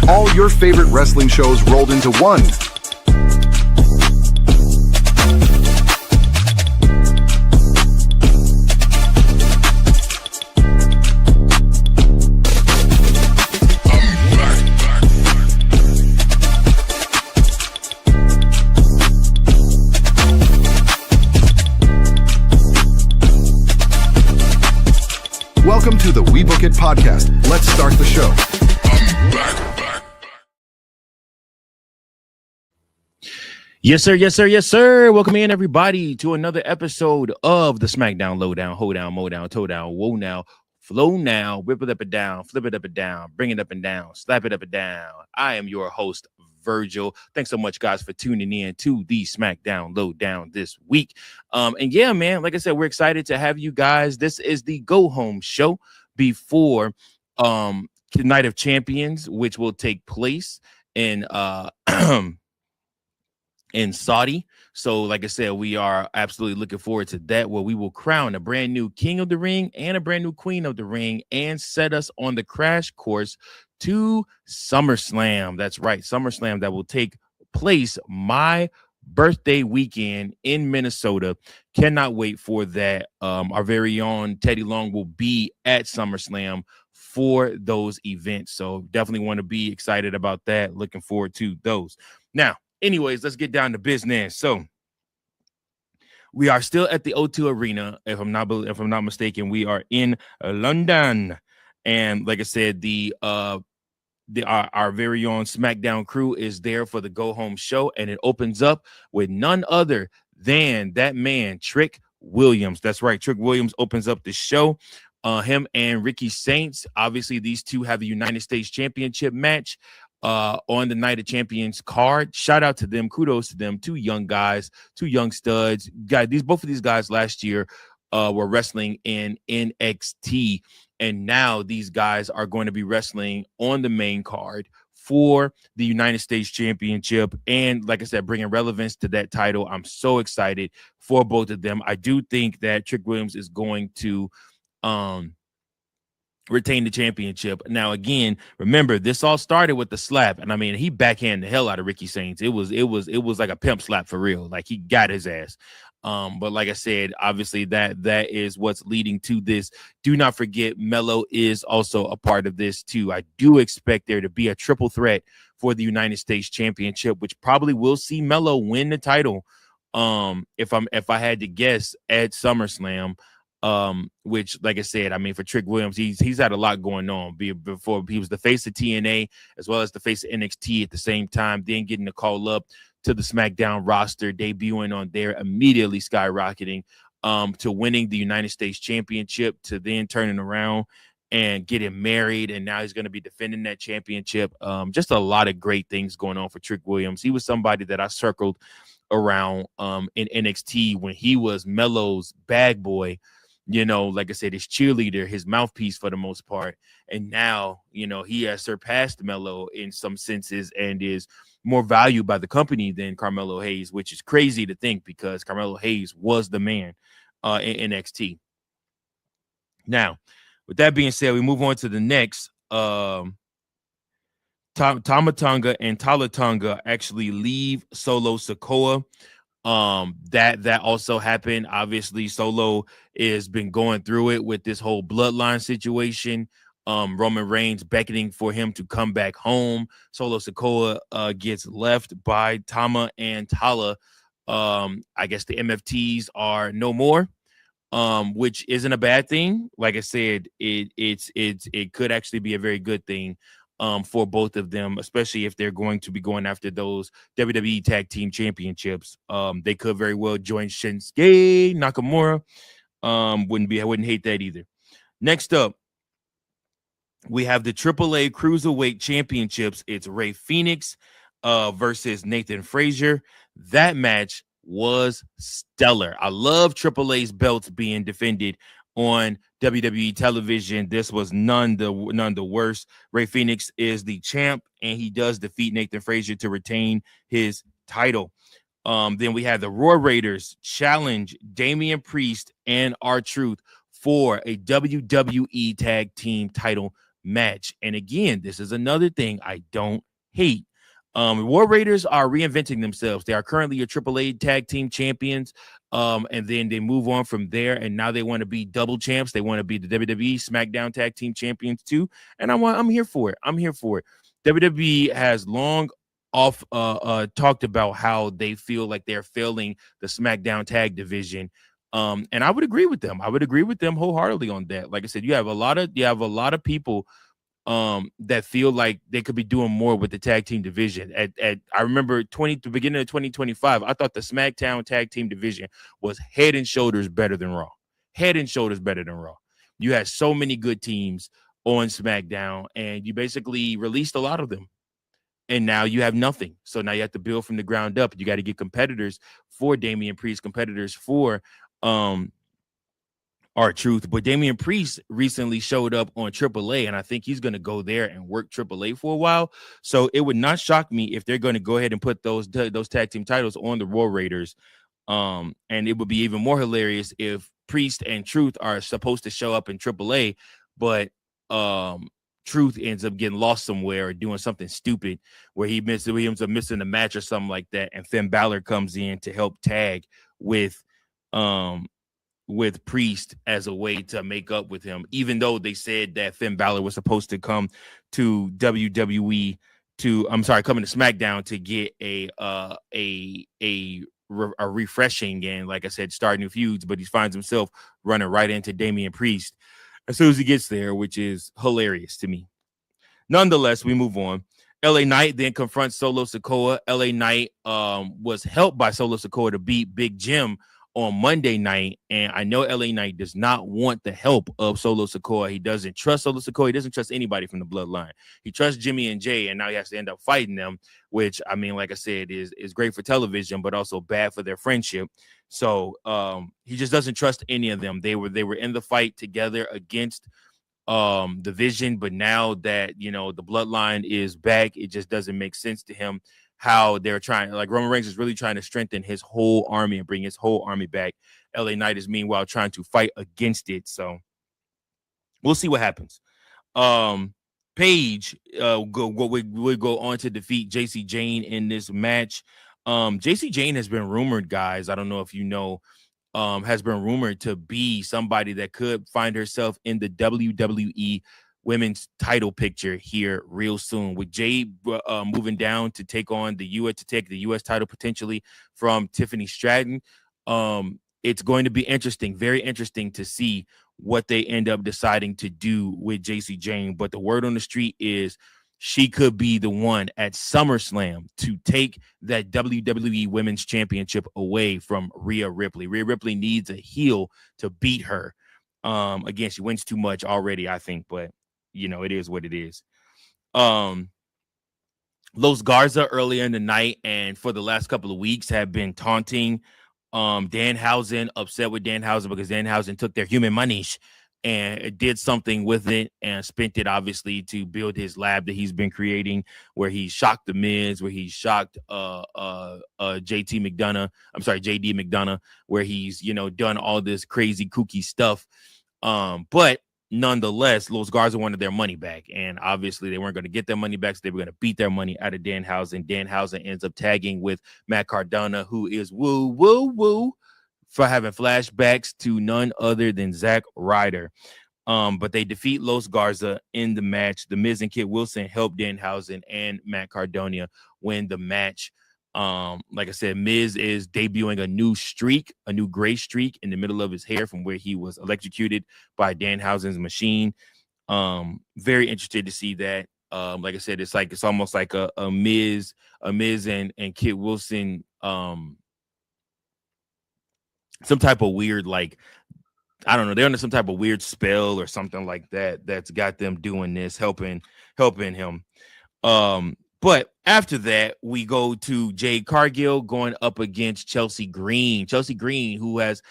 All your favorite wrestling shows rolled into one. Welcome to the We Book It podcast. Let's start the show. Yes, sir. Yes, sir. Yes, sir. Welcome in, everybody, to another episode of the SmackDown Lowdown, Hoedown, Modown, Toedown, Whoa Now, Flow Now, Whip it up and down, flip it up and down, bring it up and down, slap it up and down. I am your host, Virgil. Thanks so much, guys, for tuning in to the SmackDown Lowdown this week. And yeah, man, like I said, we're excited to have you guys. This is the go home show before the Night of Champions, which will take place in in Saudi. So like I said, we are absolutely looking forward to that, where we will crown a brand new king of the ring and a brand new queen of the ring and set us on the crash course to SummerSlam. That's right, SummerSlam, that will take place my birthday weekend in Minnesota. Cannot wait for that. Our very own Teddy Long will be at SummerSlam for those events. So definitely want to be excited about that. Looking forward to those. Now, anyways, let's get down to business. So we are still at the O2 Arena. If I'm not mistaken, we are in London. And like I said, our very own SmackDown crew is there for the go home show, and it opens up with none other than that man, Trick Williams. That's right, Trick Williams opens up the show. Him and Ricky Saints, obviously these two have the United States Championship match on the Night of Champions card. Shout out to them, kudos to them. Two young guys, two young studs. Both of these guys last year were wrestling in NXT, and now these guys are going to be wrestling on the main card for the United States Championship. And like I said, bringing relevance to that title. I'm so excited for both of them. I do think that Trick Williams is going to retain the championship. Now, again, remember, this all started with the slap, and I mean, he backhanded the hell out of Ricky Saints. It was like a pimp slap for real. Like, he got his ass. But like I said, obviously that is what's leading to this. Do not forget, Melo is also a part of this too. I do expect there to be a triple threat for the United States Championship, which probably will see Melo win the title. If I had to guess, at SummerSlam. Which, like I said, I mean, for Trick Williams, he's had a lot going on. Before, he was the face of TNA as well as the face of NXT at the same time, then getting the call up to the SmackDown roster, debuting on there, immediately skyrocketing to winning the United States Championship, to then turning around and getting married, and now he's going to be defending that championship. Just a lot of great things going on for Trick Williams. He was somebody that I circled around in NXT when he was Melo's bag boy. You know, like I said, his cheerleader, his mouthpiece for the most part. And now, you know, he has surpassed Melo in some senses and is more valued by the company than Carmelo Hayes, which is crazy to think, because Carmelo Hayes was the man in NXT. Now, with that being said, we move on to the next. Tama Tonga and Tala Tonga actually leave Solo Sikoa. That also happened. Obviously, Solo has been going through it with this whole bloodline situation. Roman Reigns beckoning for him to come back home. Solo Sikoa gets left by Tama and Tala. I guess the MFTs are no more, which isn't a bad thing. Like I said, it could actually be a very good thing for both of them, especially if they're going to be going after those WWE Tag Team Championships. They could very well join Shinsuke Nakamura. I wouldn't hate that either. Next up, we have the AAA Cruiserweight Championships. It's Rey Fenix versus Nathan Frazer. That match was stellar. I love AAA's belts being defended on WWE television. This was none the worse. Rey Fenix is the champ, and he does defeat Nathan Frazer to retain his title. Then we have the Roar Raiders challenge Damian Priest and R-Truth for a WWE Tag Team title match. And again, this is another thing I don't hate. War Raiders are reinventing themselves. They are currently your AAA tag team champions. And then they move on from there, and now they want to be double champs. They want to be the WWE SmackDown tag team champions too. And I'm here for it. I'm here for it. WWE has long talked about how they feel like they're failing the SmackDown tag division. And I would agree with them. I would agree with them wholeheartedly on that. Like I said, you have a lot of people that feel like they could be doing more with the tag team division. I remember the beginning of 2025, I thought the SmackDown tag team division was head and shoulders better than Raw. Head and shoulders better than Raw. You had so many good teams on SmackDown, and you basically released a lot of them. And now you have nothing. So now you have to build from the ground up. You got to get competitors for Damian Priest, competitors for R-Truth. But Damian Priest recently showed up on AAA, and I think he's going to go there and work AAA for a while. So it would not shock me if they're going to go ahead and put those tag team titles on the War Raiders. And it would be even more hilarious if Priest and Truth are supposed to show up in AAA, but Truth ends up getting lost somewhere or doing something stupid where he ends up missing a match or something like that, and Finn Balor comes in to help tag with Priest as a way to make up with him, even though they said that Finn Balor was supposed to come to WWE coming to SmackDown to get a refreshing and, like I said, start new feuds, but he finds himself running right into Damian Priest as soon as he gets there, which is hilarious to me. Nonetheless, we move on. LA Knight then confronts Solo Sikoa. LA Knight was helped by Solo Sikoa to beat Big Jim on Monday night, and I know LA Knight does not want the help of Solo Sikoa. He doesn't trust Solo Sikoa. He doesn't trust anybody from the bloodline. He trusts Jimmy and Jay, and now he has to end up fighting them, which, I mean, like I said, is great for television, but also bad for their friendship. So he just doesn't trust any of them. They were in the fight together against the Vision, but now that, you know, the bloodline is back, it just doesn't make sense to him how they're trying, like Roman Reigns is really trying to strengthen his whole army and bring his whole army back. LA Knight is meanwhile trying to fight against it. So we'll see what happens. Paige will go on to defeat Jacy Jayne in this match. Jacy Jayne has been rumored, guys, I don't know if you know, has been rumored to be somebody that could find herself in the WWE women's title picture here real soon, with Jade moving down to take the U.S. title potentially from Tiffany Stratton. It's going to be interesting, very interesting to see what they end up deciding to do with Jacy Jayne. But the word on the street is she could be the one at SummerSlam to take that WWE Women's Championship away from Rhea Ripley. Rhea Ripley needs a heel to beat her. Again, she wins too much already, I think, but you know, it is what it is. Los Garza earlier in the night and for the last couple of weeks have been taunting Danhausen, upset with Danhausen because Danhausen took their human money and did something with it and spent it obviously to build his lab that he's been creating, where he shocked the Miz, where he shocked JD McDonough, where he's, you know, done all this crazy kooky stuff. But nonetheless, Los Garza wanted their money back, and obviously they weren't going to get their money back, so they were going to beat their money out of Danhausen. Danhausen ends up tagging with Matt Cardona, who is woo for having flashbacks to none other than Zack Ryder. But they defeat Los Garza in the match. The Miz and Kit Wilson help Danhausen and Matt Cardona win the match. Like I said, Miz is debuting a new gray streak in the middle of his hair from where he was electrocuted by Danhausen's machine. Very interested to see that. Like I said, it's almost like a Miz and Kit Wilson, some type of weird, like, I don't know, they're under some type of weird spell or something like that that's got them doing this, helping him. But after that, we go to Jade Cargill going up against Chelsea Green. Chelsea Green, who has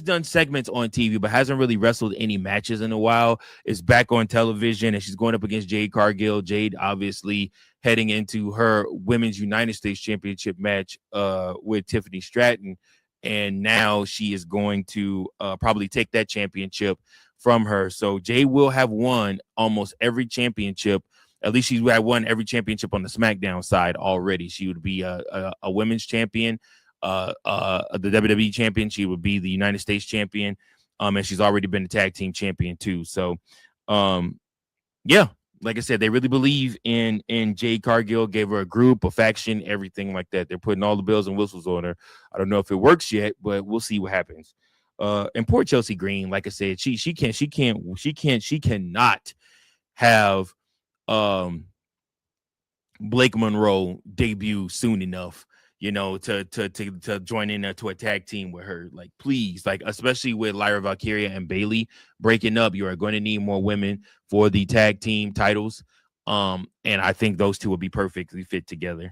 done segments on TV, but hasn't really wrestled any matches in a while, is back on television, and she's going up against Jade Cargill. Jade obviously heading into her Women's United States Championship match with Tiffany Stratton, and now she is going to probably take that championship from her. So Jade will have won almost every championship. At least she had won every championship on the SmackDown side already. She would be a women's champion, the WWE champion. She would be the United States champion, and she's already been the tag team champion too. So, yeah, like I said, they really believe in Jade Cargill. Gave her a group, a faction, everything like that. They're putting all the bells and whistles on her. I don't know if it works yet, but we'll see what happens. And poor Chelsea Green, like I said, she cannot have Blake Monroe debut soon enough, to join in to a tag team with her. Like, please, like, especially with Lyra Valkyria and Bayley breaking up, you are going to need more women for the tag team titles. And I think those two will be perfectly fit together.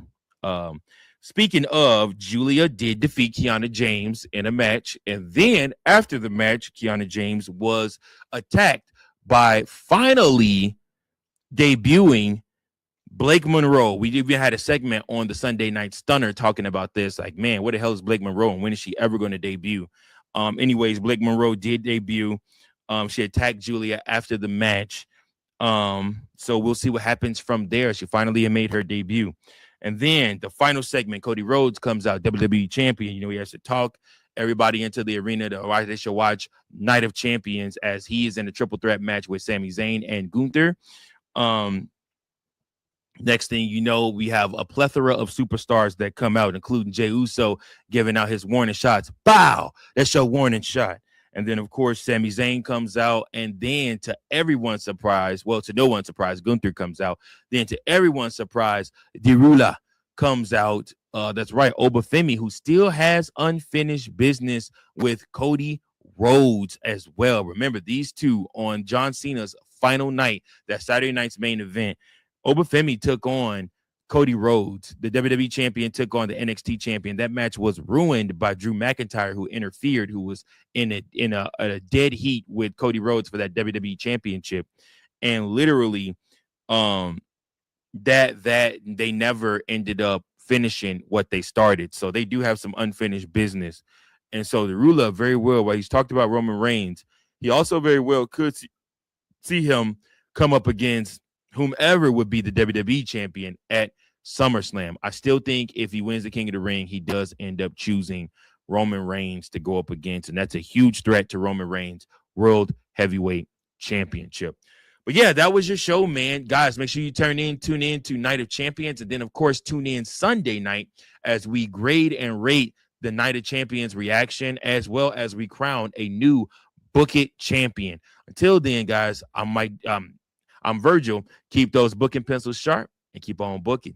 Speaking of, Giulia did defeat Kiana James in a match. And then after the match, Kiana James was attacked by finally debuting Blake Monroe. We even had a segment on the Sunday Night Stunner talking about this. Like, man, what the hell is Blake Monroe and when is she ever going to debut? Anyways, Blake Monroe did debut. She attacked Giulia after the match. So we'll see what happens from there. She finally made her debut. And then the final segment, Cody Rhodes comes out, WWE champion. He has to talk everybody into the arena to they should watch Night of Champions as he is in a triple threat match with Sami Zayn and Gunther. Next thing you know, we have a plethora of superstars that come out, including Jey Uso giving out his warning shots. Bow! That's your warning shot. And then, of course, Sami Zayn comes out. And then to everyone's surprise, well, to no one's surprise, Gunther comes out. Then to everyone's surprise, Giulia comes out. That's right, Oba Femi, who still has unfinished business with Cody Rhodes as well. Remember, these two on John Cena's final night, that Saturday night's main event, Oba Femi took on Cody Rhodes. The WWE champion took on the NXT champion. That match was ruined by Drew McIntyre, who interfered, who was in a dead heat with Cody Rhodes for that WWE championship. And literally, that they never ended up finishing what they started. So they do have some unfinished business. And so the ruler very well, while he's talked about Roman Reigns, he also very well could see him come up against whomever would be the WWE champion at SummerSlam. I still think if he wins the King of the Ring, he does end up choosing Roman Reigns to go up against. And that's a huge threat to Roman Reigns' World Heavyweight Championship. But yeah, that was your show, man. Guys, make sure you tune in to Night of Champions. And then, of course, tune in Sunday night as we grade and rate the Night of Champions reaction, as well as we crown a new Book It champion. Until then, guys, I'm Virgil. Keep those booking pencils sharp and keep on booking.